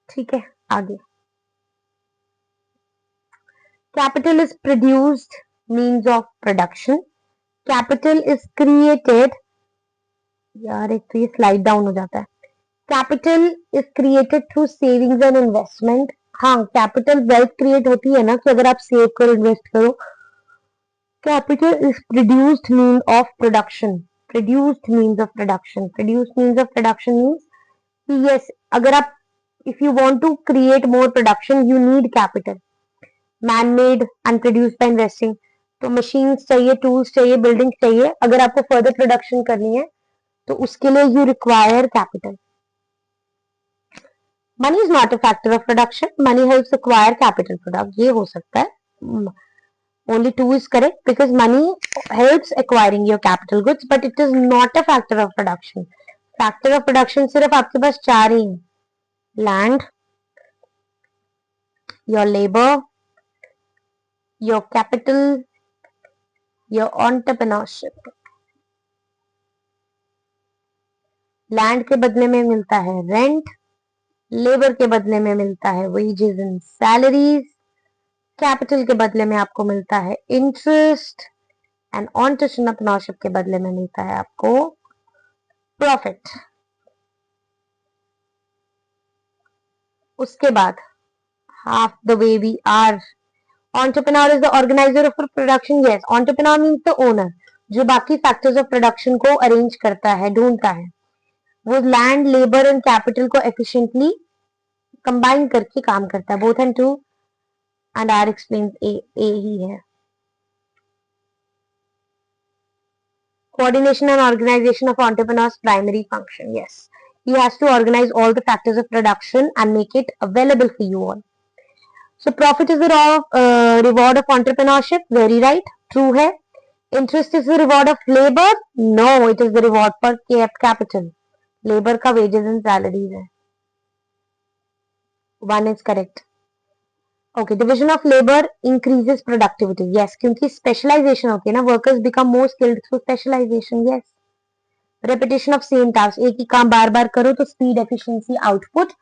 ठीक है, आगे. Capital is produced means of production. Capital is created, यार एक तो ये स्लाइड डाउन हो जाता है. Capital is created through savings and investment. हाँ, कैपिटल वेल्थ क्रिएट होती है ना, कि अगर आप सेव करो, इन्वेस्ट करो. Capital is produced mean of production. Produced means of production. Produced means of production means yes, अगर आप if you want to create more production you need capital. Man made and produced by investing. तो machines चाहिए, tools चाहिए, buildings चाहिए. अगर आपको further production करनी है तो उसके लिए you require capital. Money is not a factor of production. Money helps acquire capital product. ये हो सकता है. Only two is correct because money helps acquiring your capital goods, but it is not a factor of production. Factor of production सिर्फ आपके पास चार ही हैं. Land, your labor, your capital, your entrepreneurship. Land के बदले में मिलता है रेंट, लेबर के बदले में मिलता है वेजेस एंड सैलरीज, कैपिटल के बदले में आपको मिलता है इंटरेस्ट, एंड एंटरप्रेन्योरशिप के बदले में मिलता है आपको प्रॉफिट. उसके बाद half the way we are. Entrepreneur is the organizer of production. Yes, entrepreneur means the owner, जो बाकी factors of production को arrange करता है, ढूंढता है. वो land, labor and capital को efficiently combine करके काम करता है. Both and two and R explains A ही है. Coordination and organization of entrepreneur's primary function. Yes, he has to organize all the factors of production and make it available for you all. So profit is the reward of entrepreneurship. Very right, true है. Interest is the reward of labor. No, it is the reward for capital. Labor का wages and salaries है. One is correct. Okay, division of labor increases productivity. Yes, क्योंकि specialization होती है ना, workers become more skilled through specialization. Yes. Repetition of same task. एक ही काम बार बार करो तो speed, efficiency, output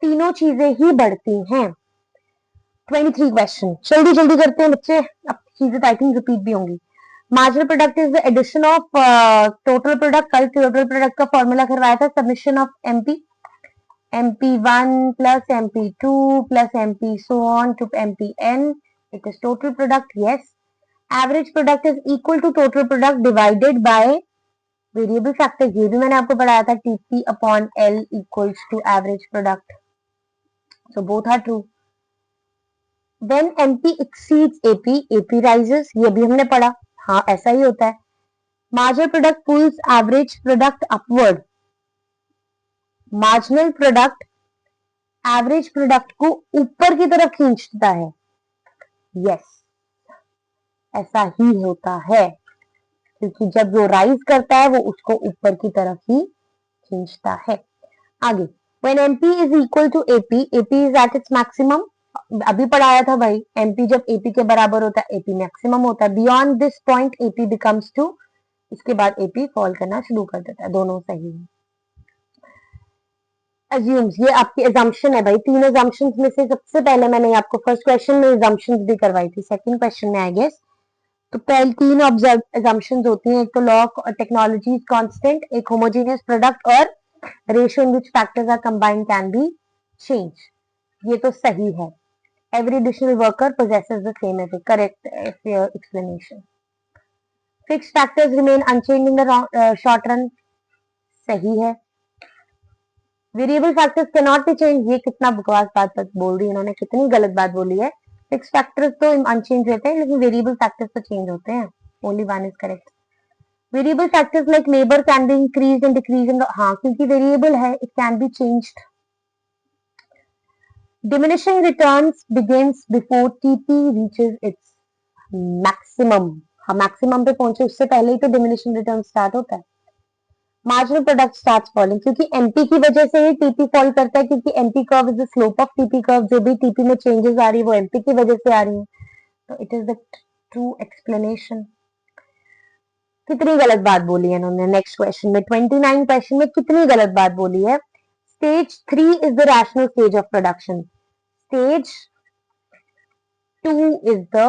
तीनों चीजें ही बढ़ती हैं. 23 क्वेश्चन जल्दी जल्दी करते हैं बच्चे, अब चीजें आई थिंक रिपीट भी होंगी. Marginal product is the addition of total product. कल टोटल प्रोडक्ट का फॉर्मूला करवाया था. Submission of MP1 plus MP2 plus MP so on to MPn. It is total product. Yes. Average product is equal to total product divided by variable factor. ये भी मैंने आपको पढ़ाया था. TP upon L equals to average product. So both are true. Then MP exceeds AP, AP rises. ये भी हमने पढ़ा. हाँ, ऐसा ही होता है. Marginal product pulls average product upward. Marginal product average product को ऊपर की तरफ खींचता है. यस, ऐसा ही होता है, क्योंकि जब वो राइज करता है वो उसको ऊपर की तरफ ही खींचता है. आगे, when MP is equal to AP, AP is at its maximum. अभी पढ़ाया था भाई, MP जब AP के बराबर होता है AP मैक्सिमम होता है. Beyond this point AP becomes 2. इसके बाद AP फॉल करना शुरू कर देता है. दोनों सही है. Assumes, ये आपकी assumption है भाई. 3 assumptions में से सबसे पहले मैंने आपको फर्स्ट क्वेश्चन में assumptions भी करवाई थी. सेकंड क्वेश्चन में आई गेस. तो पहले 3 assumptions होती हैं. एक तो law of technology is constant, एक होमोजेनियस प्रोडक्ट, और ratio in which factors are combined can be change. ये तो सही है. Every additional worker possesses the same effect. Correct explanation. Fixed factors remain unchanged in the short run. सही है. Variable factors cannot be changed. ये कितना बकवास बात बोल रही है इन्होंने, कितनी गलत बात बोली है. Fixed factors तो अनचेंज रहते हैं, लेकिन variable factors तो चेंज होते हैं. Only one is correct. Variable factors like labor can be increased and decreased in the, हाँ क्योंकि variable है, it can be changed. Diminishing returns begins before TP reaches its maximum. हाँ मैक्सिमम पे पहुंचे उससे पहले ही तो डिमिनिशिंग रिटर्न स्टार्ट होता है. मार्जिनल प्रोडक्ट स्टार्ट्स फॉलिंग, क्योंकि एमपी की वजह से ही टीपी फॉल करता है, क्योंकि MP curve is the slope of TP curve. जो भी टीपी में चेंजेस आ रही है वो एमपी की वजह से आ रही है. तो it is the true explanation. कितनी गलत बात बोली है इन्होंने. नेक्स्ट क्वेश्चन में 29 क्वेश्चन में कितनी गलत बात बोली है. Stage 3 is the rational stage of production. Stage 2 is the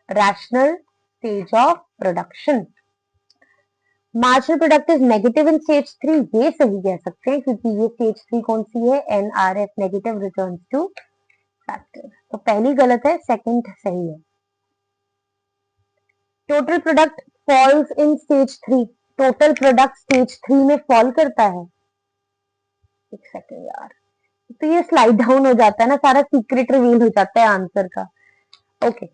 rational stage of production. Marginal product is negative in stage 3. ये सही कह सकते हैं, क्योंकि ये स्टेज 3 कौन सी है, NRF negative returns to factor. तो पहली गलत है, सेकंड सही है. Total product falls in stage 3. Total product stage 3 में फॉल करता है. एक सेकंड यार, तो ये स्लाइड डाउन हो जाता है ना, सारा सीक्रेट रिवील हो जाता है आंसर का. Okay,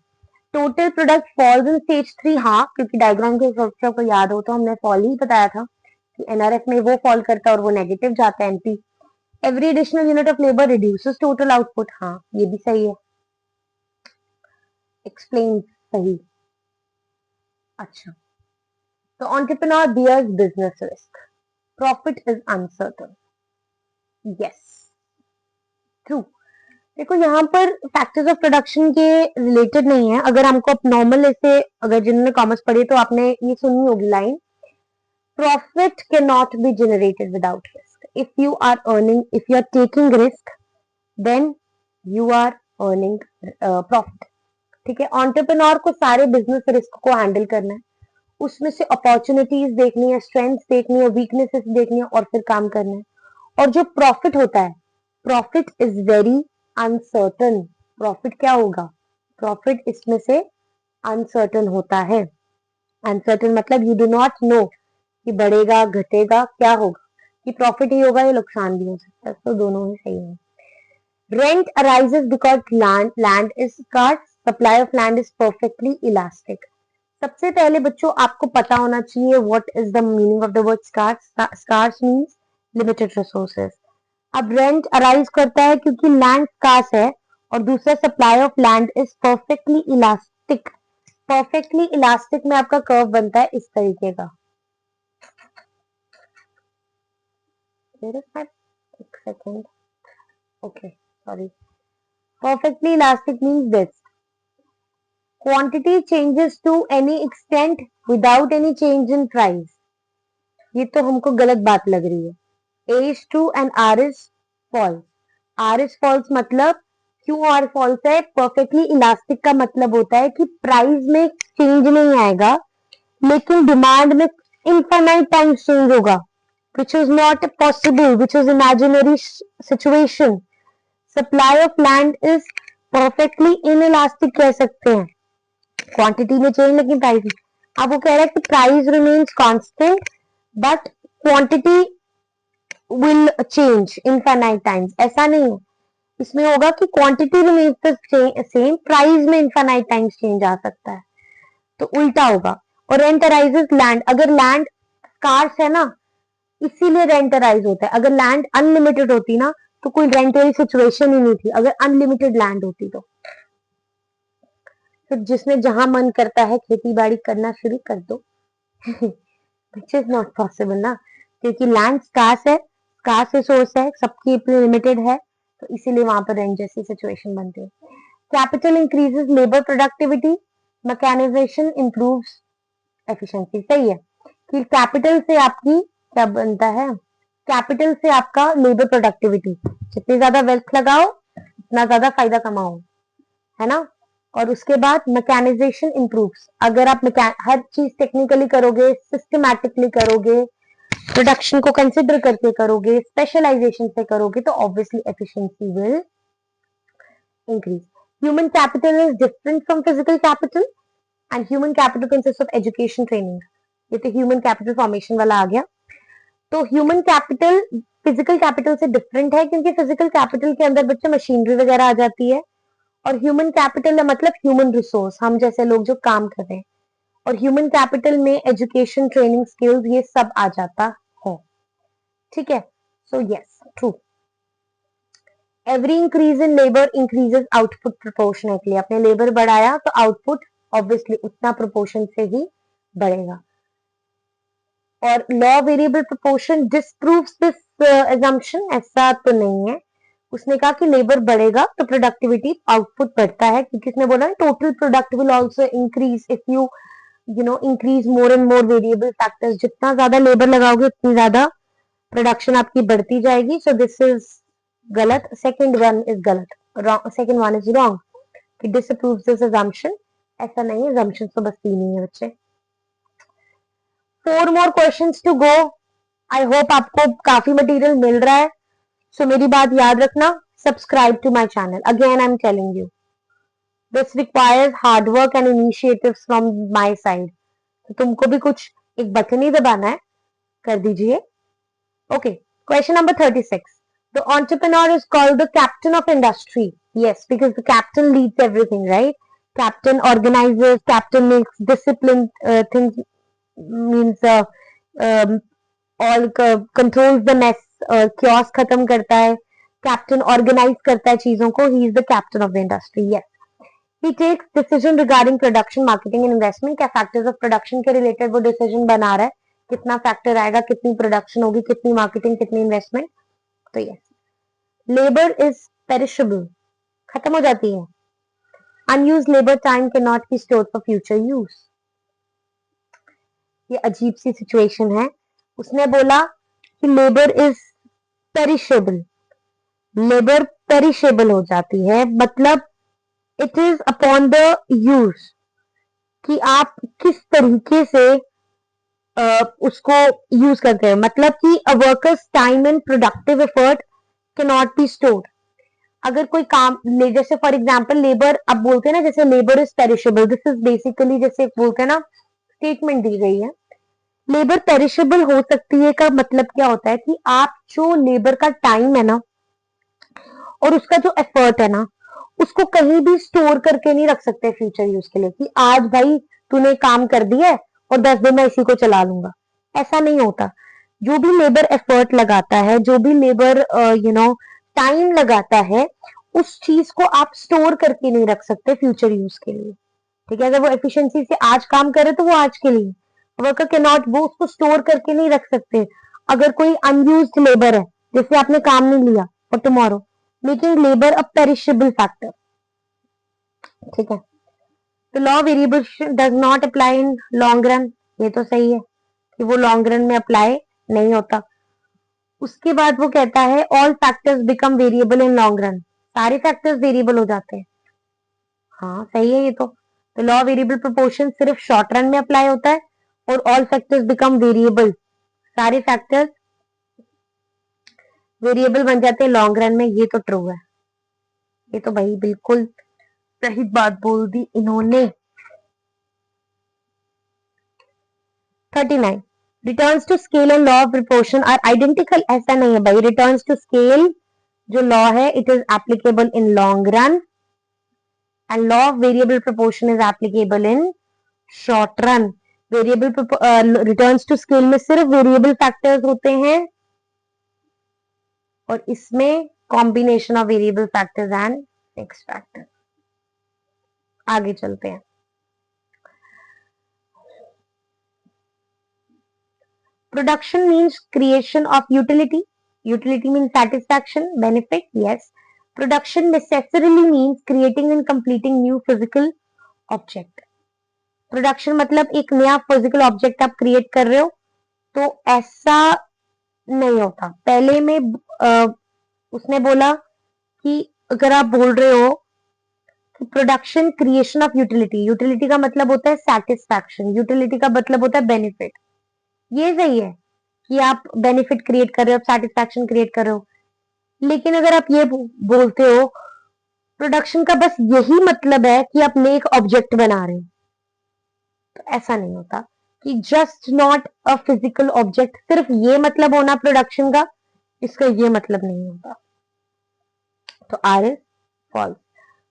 total product falls in stage 3. हाँ, क्योंकि डायग्राम के स्ट्रक्चर को याद हो तो हमने फॉल ही बताया था कि एनआरएफ में वो फॉल करता है और वो नेगेटिव जाता है NP. Every additional unit of labour reduces total output. हाँ ये भी सही है. एक्सप्लेन सही. अच्छा, तो entrepreneur bears business risk. Profit is uncertain. Yes, true. देखो यहाँ पर फैक्टर्स ऑफ प्रोडक्शन के रिलेटेड नहीं है. अगर हमको नॉर्मल ऐसे, अगर जिन्होंने कॉमर्स पढ़ी तो आपने ये सुनी होगी line, profit can not be generated without risk. If you are earning, if you are taking risk, then you are earning profit. ठीक है, एंटरप्रेन्योर को सारे बिजनेस रिस्क को हैंडल करना है, उसमें से अपॉर्चुनिटीज देखनी है, स्ट्रेंथ्स देखनी है, वीकनेसेस देखनी है और फिर काम करना है. और जो प्रॉफिट होता है, profit is very uncertain. Profit क्या होगा, प्रॉफिट इसमें से अनसर्टन होता है. अनसर्टन मतलब यू डू नॉट नो कि बढ़ेगा घटेगा क्या होगा, कि प्रॉफिट ही होगा या नुकसान भी हो सकता है. तो दोनों ही सही है. Rent arises because land is scarce. Supply of land is perfectly elastic. सबसे पहले बच्चों आपको पता होना चाहिए what is the meaning of the word scarce. Scarce means limited resources. अब रेंट अराइज करता है क्योंकि लैंड स्कार्स है, और दूसरा supply of land is perfectly elastic. Perfectly elastic में आपका कर्व बनता है इस तरीके का. एक second, okay sorry. Perfectly elastic means this, quantity changes to any extent without any change in price. ये तो हमको गलत बात लग रही है. A is true and R is false. R is false मतलब क्यों R false है? परफेक्टली इलास्टिक का मतलब होता है कि प्राइस में चेंज नहीं आएगा, लेकिन डिमांड में इनफाइनाइट टाइम चेंज होगा, which is not possible, which is imaginary situation. Supply of land is perfectly inelastic कह सकते हैं. क्वांटिटी में चेंज लेकिन प्राइस में. अब वो कह रहा है कि price remains constant but quantity will change infinite times. ऐसा नहीं है, इसमें होगा कि quantity remains the same, price में इनफाइनाइट टाइम्स चेंज आ सकता है. तो उल्टा होगा. और रेंट अराइजेस लैंड, अगर लैंड स्कार्स है ना इसीलिए रेंट अराइज होता है. अगर लैंड अनलिमिटेड होती ना तो कोई रेंट वाली सिचुएशन ही नहीं थी. अगर अनलिमिटेड लैंड होती तो जिसमें जहां मन करता है खेती बाड़ी करना शुरू कर दो. विच इज नॉट पॉसिबल ना, क्योंकि लैंड स्कार्स है, स्कार्स रिसोर्स है, सबकी लिमिटेड है, तो इसीलिए वहां पर रेंट जैसी सिचुएशन बनती है. Capital increases labour productivity, mechanisation improves efficiency. सही है कि कैपिटल से आपकी क्या बनता है, कैपिटल से आपका लेबर प्रोडक्टिविटी, जितनी ज्यादा वेल्थ लगाओ उतना ज्यादा फायदा कमाओ, है ना. और उसके बाद मैकेनाइजेशन इंप्रूव्स. अगर आप हर चीज टेक्निकली करोगे, सिस्टमैटिकली करोगे, प्रोडक्शन को कंसिडर करके करोगे, स्पेशलाइजेशन से करोगे, तो obviously efficiency will increase. Human capital is different from physical capital and human capital consists of education training. ये तो human capital formation वाला आ गया. तो human capital physical capital से different है क्योंकि physical capital के अंदर बच्चे मशीनरी वगैरह आ जाती है और ह्यूमन कैपिटल मतलब ह्यूमन रिसोर्स, हम जैसे लोग जो काम कर रहे हैं, और ह्यूमन कैपिटल में एजुकेशन ट्रेनिंग स्किल्स ये सब आ जाता है. ठीक है, so yes true. Every increase in labour increases output proportionately. आपने लेबर बढ़ाया तो आउटपुट ऑब्वियसली उतना प्रोपोर्शन से ही बढ़ेगा. और law variable proportion disproves this assumption. ऐसा तो नहीं है. उसने कहा कि लेबर बढ़ेगा तो प्रोडक्टिविटी आउटपुट बढ़ता है क्योंकि उसने बोला total product will also increase if you increase more and more variable factors. जितना ज्यादा लेबर लगाओगे उतनी ज्यादा प्रोडक्शन आपकी बढ़ती जाएगी. सो दिस इज गलत. सेकंड वन इज गलत. Second one is wrong. कि डिसअप्रूव्स दिस assumption. ऐसा नहीं है. assumptions तो बस तीन ही है बच्चे. 4 more questions to go. I hope आपको काफी मटेरियल मिल रहा है. सो मेरी बात याद रखना, subscribe to my channel. Again I am telling you this requires hard work and initiatives from my side. तो तुमको भी कुछ एक बटन ही दबाना है, कर दीजिए. Okay, question number 36. The entrepreneur is called the captain of industry. Yes, because the captain leads everything, right? Captain organisers, captain makes discipline things, means all controls the mess, chaos खत्म करता है. कैप्टन ऑर्गेनाइज करता है चीजों को. He is the captain of the industry. Yes, he takes decision regarding production, marketing and investment. क्या फैक्टर्स ऑफ प्रोडक्शन के रिलेटेड वो डिसीजन बना रहा है, कितना फैक्टर आएगा, कितनी प्रोडक्शन होगी, कितनी मार्केटिंग, कितनी इन्वेस्टमेंट. तो यस, लेबर इज पेरिशेबल, खत्म हो जाती है. Unused labour time can not be stored for future use. ये अजीब सी सिचुएशन है. उसने बोला कि labour is perishable. Labour perishable हो जाती है मतलब it is upon the use, कि आप किस तरीके से उसको यूज करते हैं. मतलब कि uh workers time and productive effort can not be stored. अगर कोई काम ले, जैसे फॉर एग्जाम्पल लेबर, अब बोलते हैं ना जैसे labour is perishable, this is basically जैसे बोलते हैं ना, स्टेटमेंट दी गई है. लेबर पेरिशेबल हो सकती है का मतलब क्या होता है कि आप जो लेबर का टाइम है ना और उसका जो एफर्ट है ना, उसको कहीं भी स्टोर करके नहीं रख सकते फ्यूचर यूज के लिए, कि आज भाई तूने काम कर दिया है और 10 दिन में इसी को चला लूंगा. ऐसा नहीं होता. जो भी लेबर एफर्ट लगाता है, जो भी लेबर टाइम लगाता है, उस चीज को आप स्टोर करके नहीं रख सकते फ्यूचर यूज के लिए. ठीक है, अगर वो एफिशिएंसी से आज काम करे तो वो आज के लिए. वर्कर कैन नॉट, वो उसको स्टोर करके नहीं रख सकते. अगर कोई अनयूज्ड लेबर है, जैसे आपने काम नहीं लिया for tomorrow, making labour a perishable factor. ठीक है, तो law variable does not apply in long run. ये तो सही है कि वो लॉन्ग रन में अप्लाई नहीं होता. उसके बाद वो कहता है all factors become variable in long run. सारे फैक्टर्स वेरिएबल हो जाते हैं. हाँ सही है ये तो. लॉ वेरिएबल प्रोपोर्शन सिर्फ शॉर्ट रन में अप्लाई होता है और ऑल फैक्टर्स बिकम वेरिएबल, सारे फैक्टर्स वेरिएबल बन जाते हैं लॉन्ग रन में. ये तो ट्रू है. ये तो भाई बिल्कुल सही बात बोल दी इन्होंने. 39. Returns to scale and law of proportion are identical. ऐसा नहीं है भाई. रिटर्न्स टू स्केल जो लॉ है it is applicable in long run and law of variable proportion is applicable in short run. Variable returns to scale में सिर्फ वेरिएबल फैक्टर्स होते हैं और इसमें combination of variable factors and fix factor. आगे चलते हैं. Production means creation of utility. Utility means satisfaction, benefit. Yes, production necessarily means creating and completing new physical object. Production मतलब एक नया फिजिकल ऑब्जेक्ट आप क्रिएट कर रहे हो, तो ऐसा नहीं होता. पहले में उसने बोला कि अगर आप बोल रहे हो कि production creation of utility, utility का मतलब होता है सेटिस्फैक्शन, यूटिलिटी का मतलब होता है बेनिफिट. ये सही है कि आप बेनिफिट क्रिएट कर रहे हो, आप सेटिस्फैक्शन क्रिएट कर रहे हो. लेकिन अगर आप ये बोलते हो प्रोडक्शन का बस यही मतलब है कि आप नए एक ऑब्जेक्ट बना रहे हैं, तो ऐसा नहीं होता कि just not a physical object, सिर्फ ये मतलब होना प्रोडक्शन का, इसका ये मतलब नहीं होता। तो R is false.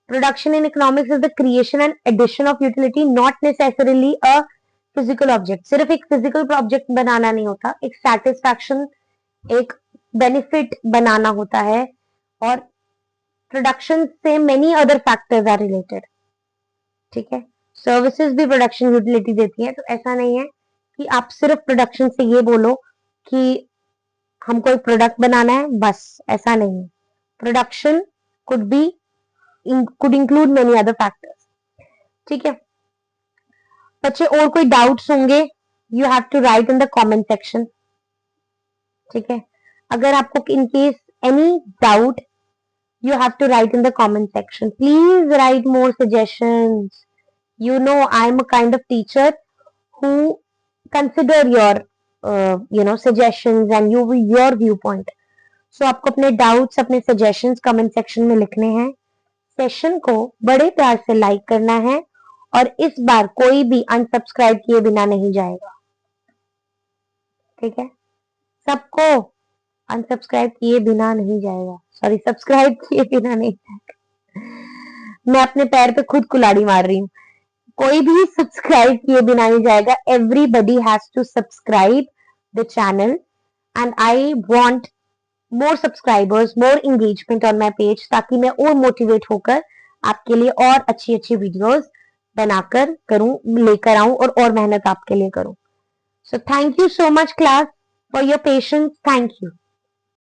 Production in economics is the creation and addition of utility, not necessarily a physical object. सिर्फ एक फिजिकल ऑब्जेक्ट बनाना नहीं होता, एक सेटिस्फैक्शन, एक बेनिफिट बनाना होता है, और प्रोडक्शन से many other factors are related. ठीक है, सर्विसेज भी प्रोडक्शन यूटिलिटी देती है, तो ऐसा नहीं है कि आप सिर्फ प्रोडक्शन से ये बोलो कि हमको एक प्रोडक्ट बनाना है, बस ऐसा नहीं है। Production could include many other factors। ठीक है बच्चे, और कोई डाउट्स होंगे, you have to write in the comment section. ठीक है, अगर आपको in case any doubt, you have to write in the comment section. Please write more suggestions. You know, I'm a kind of teacher who consider your suggestions and your viewpoint. So आपको अपने doubts, अपने suggestions comment section में लिखने हैं। सेशन को बड़े प्यार से लाइक करना है, और इस बार कोई भी अनसब्सक्राइब किए बिना नहीं जाएगा। ठीक है, सबको अनसब्सक्राइब किए बिना नहीं जाएगा, सॉरी सब्सक्राइब किए बिना नहीं जाएगा। मैं अपने पैर पे खुद कुल्हाड़ी मार रही हूँ। कोई भी सब्सक्राइब किए बिना नहीं जाएगा। Everybody has to subscribe the channel, and I want more subscribers, more engagement on my page, ताकि मैं और मोटिवेट होकर आपके लिए और अच्छी अच्छी वीडियोस बनाकर करूं, लेकर आऊं, और मेहनत आपके लिए करूं। So thank you so much class for your patience. Thank you.